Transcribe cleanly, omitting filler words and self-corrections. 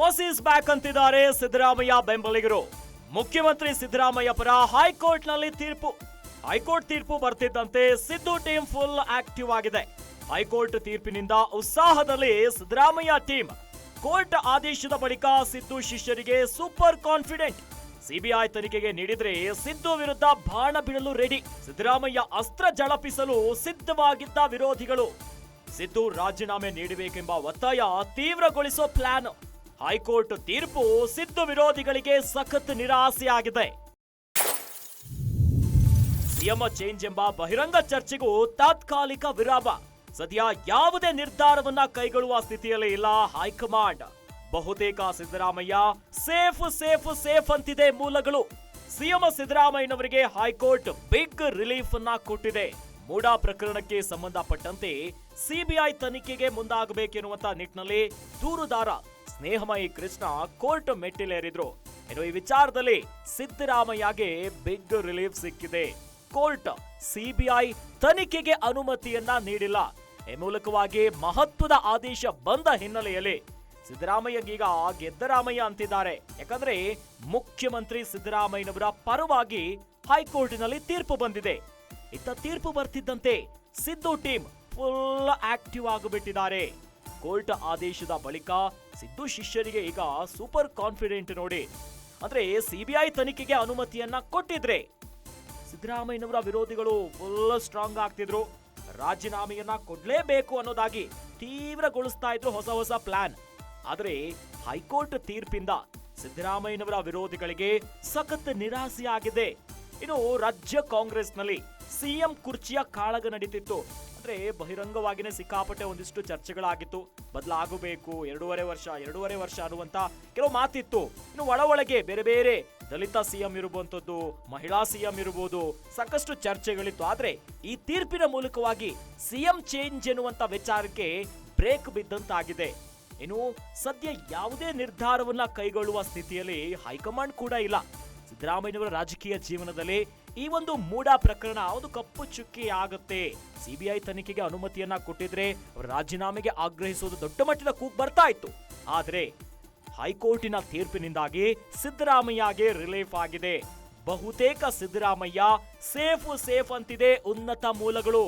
Boss is back ಅಂತಿದ್ದಾರೆ ಸಿದ್ದರಾಮಯ್ಯ ಬೆಂಬಲಿಗರು. ಮುಖ್ಯಮಂತ್ರಿ ಸಿದ್ದರಾಮಯ್ಯ ಪರ ಹೈಕೋರ್ಟ್ ನಲ್ಲಿ ತೀರ್ಪು. ಹೈಕೋರ್ಟ್ ತೀರ್ಪು ಬರ್ತಿದ್ದಂತೆ ಸಿದ್ದು ಟೀಮ್ ಫುಲ್ ಆಕ್ಟಿವ್ ಆಗಿದೆ. ಹೈಕೋರ್ಟ್ ತೀರ್ಪಿನಿಂದ ಉತ್ಸಾಹದಲ್ಲಿ ಸಿದ್ದರಾಮಯ್ಯ ಟೀಮ್. ಕೋರ್ಟ್ ಆದೇಶದ ಬಳಿಕ ಸಿದ್ದು ಶಿಷ್ಯರಿಗೆ ಸೂಪರ್ ಕಾನ್ಫಿಡೆಂಟ್. ಸಿಬಿಐ ತನಿಖೆಗೆ ನೀಡಿದ್ರೆ ಸಿದ್ದು ವಿರುದ್ಧ ಬಾಣ ಬಿಡಲು ರೆಡಿ. ಸಿದ್ದರಾಮಯ್ಯ ಅಸ್ತ್ರ ಝಳಪಿಸಲು ಸಿದ್ಧವಾಗಿದ್ದ ವಿರೋಧಿಗಳು. ಸಿದ್ದು ರಾಜೀನಾಮೆ ನೀಡಬೇಕೆಂಬ ಒತ್ತಾಯ ತೀವ್ರಗೊಳಿಸೋ ಪ್ಲಾನ್. ಹೈಕೋರ್ಟ್ ತೀರ್ಪು ಸಿದ್ದು ವಿರೋಧಿಗಳಿಗೆ ಸಖತ್ ನಿರಾಸೆಯಾಗಿದೆ. ಸಿಎಂ ಚೇಂಜ್ ಎಂಬ ಬಹಿರಂಗ ಚರ್ಚೆಗೂ ತಾತ್ಕಾಲಿಕ ವಿರಾಮ. ಸದ್ಯ ಯಾವುದೇ ನಿರ್ಧಾರವನ್ನ ಕೈಗೊಳ್ಳುವ ಸ್ಥಿತಿಯಲ್ಲಿ ಇಲ್ಲ ಹೈಕಮಾಂಡ್. ಬಹುತೇಕ ಸಿದ್ದರಾಮಯ್ಯ ಸೇಫ್ ಅಂತಿದೆ ಮೂಲಗಳು. ಸಿಎಂ ಸಿದ್ದರಾಮಯ್ಯನವರಿಗೆ ಹೈಕೋರ್ಟ್ ಬಿಗ್ ರಿಲೀಫ್ ಅನ್ನ ಕೊಟ್ಟಿದೆ. ಮೂಡಾ ಪ್ರಕರಣಕ್ಕೆ ಸಂಬಂಧಪಟ್ಟಂತೆ ಸಿಬಿಐ ತನಿಖೆಗೆ ಮುಂದಾಗಬೇಕೆನ್ನುವಂತ ನಿಟ್ಟಿನಲ್ಲಿ ದೂರುದಾರ ಸ್ನೇಹಮಯಿ ಕೃಷ್ಣ ಕೋರ್ಟ್ ಮೆಟ್ಟಿಲೇರಿದ್ರು. ಇನ್ನು ಈ ವಿಚಾರದಲ್ಲಿ ಸಿದ್ದರಾಮಯ್ಯಗೆ ಬಿಗ್ ರಿಲೀಫ್ ಸಿಕ್ಕಿದೆ. ಕೋರ್ಟ್ ಸಿಬಿಐ ತನಿಖೆಗೆ ಅನುಮತಿಯನ್ನ ನೀಡಿಲ್ಲ. ಈ ಮೂಲಕವಾಗಿ ಮಹತ್ವದ ಆದೇಶ ಬಂದ ಹಿನ್ನೆಲೆಯಲ್ಲಿ ಸಿದ್ದರಾಮಯ್ಯಗೀಗ ಗೆದ್ದರಾಮಯ್ಯ ಅಂತಿದ್ದಾರೆ. ಯಾಕಂದ್ರೆ ಮುಖ್ಯಮಂತ್ರಿ ಸಿದ್ದರಾಮಯ್ಯನವರ ಪರವಾಗಿ ಹೈಕೋರ್ಟ್ನಲ್ಲಿ ತೀರ್ಪು ಬಂದಿದೆ. ಇತ್ತ ತೀರ್ಪು ಬರ್ತಿದ್ದಂತೆ ಸಿದ್ದು ಟೀಮ್ ಫುಲ್ ಆಕ್ಟಿವ್ ಆಗಿಬಿಟ್ಟಿದ್ದಾರೆ. ಕೋರ್ಟ್ ಆದೇಶದ ಬಳಿಕ ಸಿದ್ದು ಶಿಷ್ಯರಿಗೆ ಈಗ ಸೂಪರ್ ಕಾನ್ಫಿಡೆಂಟ್ ನೋಡಿ. ಅಂದ್ರೆ ಸಿಬಿಐ ತನಿಖೆಗೆ ಅನುಮತಿಯನ್ನ ಕೊಟ್ಟಿದ್ರೆ ಸಿದ್ದರಾಮಯ್ಯನವರ ವಿರೋಧಿಗಳು ಫುಲ್ ಸ್ಟ್ರಾಂಗ್ ಆಗ್ತಿದ್ರು. ರಾಜೀನಾಮೆಯನ್ನ ಕೊಡ್ಲೇಬೇಕು ಅನ್ನೋದಾಗಿ ತೀವ್ರಗೊಳಿಸ್ತಾ ಇದ್ರು ಹೊಸ ಪ್ಲಾನ್. ಆದರೆ ಹೈಕೋರ್ಟ್ ತೀರ್ಪಿಂದ ಸಿದ್ದರಾಮಯ್ಯನವರ ವಿರೋಧಿಗಳಿಗೆ ಸಖತ್ ನಿರಾಸೆಯಾಗಿದೆ. ಇನ್ನು ರಾಜ್ಯ ಕಾಂಗ್ರೆಸ್ನಲ್ಲಿ ಸಿಎಂ ಕುರ್ಚಿಯ ಕಾಳಗ ನಡೀತಿತ್ತು. ಅಂದ್ರೆ ಬಹಿರಂಗವಾಗಿನೇ ಸಿಕ್ಕಾಪಟ್ಟೆ ಒಂದಿಷ್ಟು ಚರ್ಚೆಗಳಾಗಿತ್ತು. ಬದಲಾಗಬೇಕು, 2.5 ವರ್ಷ ಅನ್ನುವಂತ ಕೆಲವು ಮಾತಿತ್ತು. ಇನ್ನು ಒಳಗೆ ಬೇರೆ ದಲಿತ ಸಿಎಂ ಇರುವಂತದ್ದು, ಮಹಿಳಾ ಸಿಎಂ ಇರಬಹುದು, ಸಾಕಷ್ಟು ಚರ್ಚೆಗಳಿತ್ತು. ಆದ್ರೆ ಈ ತೀರ್ಪಿನ ಮೂಲಕವಾಗಿ ಸಿಎಂ ಚೇಂಜ್ ಎನ್ನುವಂತ ವಿಚಾರಕ್ಕೆ ಬ್ರೇಕ್ ಬಿದ್ದಂತಾಗಿದೆ. ಇನ್ನು ಸದ್ಯ ಯಾವುದೇ ನಿರ್ಧಾರವನ್ನ ಕೈಗೊಳ್ಳುವ ಸ್ಥಿತಿಯಲ್ಲಿ ಹೈಕಮಾಂಡ್ ಕೂಡ ಇಲ್ಲ. ಸಿದ್ದರಾಮಯ್ಯನವರ ರಾಜಕೀಯ ಜೀವನದಲ್ಲಿ ಈ ಒಂದು ಮೂಡಾ ಪ್ರಕರಣ ಒಂದು ಕಪ್ಪು ಚುಕ್ಕಿ ಆಗುತ್ತೆ. ಸಿಬಿಐ ತನಿಖೆಗೆ ಅನುಮತಿಯನ್ನ ಕೊಟ್ಟಿದ್ರೆ ರಾಜೀನಾಮೆಗೆ ಆಗ್ರಹಿಸುವುದು ದೊಡ್ಡ ಮಟ್ಟದ ಕೂಗು ಬರ್ತಾ ಇತ್ತು. ಆದ್ರೆ ಹೈಕೋರ್ಟಿನ ತೀರ್ಪಿನಿಂದಾಗಿ ಸಿದ್ದರಾಮಯ್ಯಗೆ ರಿಲೀಫ್ ಆಗಿದೆ. ಬಹುತೇಕ ಸಿದ್ದರಾಮಯ್ಯ ಸೇಫ್ ಅಂತಿದೆ ಉನ್ನತ ಮೂಲಗಳು.